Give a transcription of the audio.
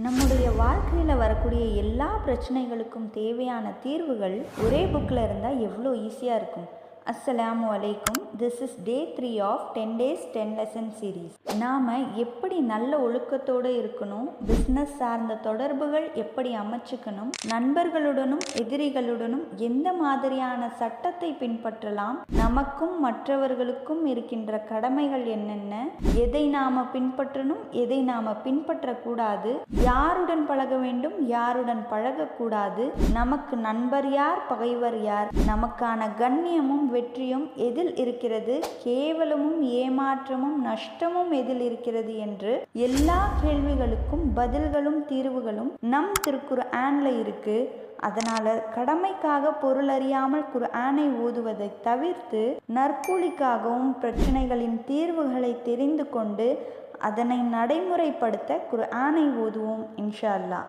நம்முடைய வாழ்க்கையில் வரக்கூடிய எல்லா பிரச்சனைகளுக்கும் தேவையான தீர்வுகள் ஒரே புக்கில் இருந்தால் எவ்வளோ ஈஸியாக இருக்கும். அஸ்ஸலாமு அலைக்கும். This is day 3 of 10 days 10 lesson series. நாம் எப்படி நல்ல ஒழுக்கத்தோடு இருக்கணும், பிஸ்னஸ் சார்ந்த தொடர்புகள் எப்படி அமைச்சுக்கணும், நண்பர்களுடனும் எதிரிகளுடனும் எந்த மாதிரியான சட்டத்தை பின்பற்றலாம், நமக்கும் மற்றவர்களுக்கும் இருக்கின்ற கடமைகள் என்னென்ன, எதை நாம் பின்பற்றணும், எதை நாம் பின்பற்றக்கூடாது, யாருடன் பழக வேண்டும், யாருடன் பழகக்கூடாது, நமக்கு நண்பர் யார், பகைவர் யார், நமக்கான கண்ணியமும் வெற்றியும் எதில் இருக்கிறது, கேவலமும் ஏமாற்றமும் நஷ்டமும் எதில் இருக்கிறது என்று எல்லா கேள்விகளுக்கும் பதில்களும் தீர்வுகளும் நம் திருக்குர்ஆன்ல இருக்கு. அதனால கடமைக்காக பொருள் அறியாமல் குர்ஆனை ஓதுவதை தவிர்த்து நற்கூலிக்காகவும் பிரச்சனைகளின் தீர்வுகளை தெரிந்து கொண்டு அதனை நடைமுறைப்படுத்த குர்ஆனை ஓதுவோம் இன்ஷா அல்லாஹ்.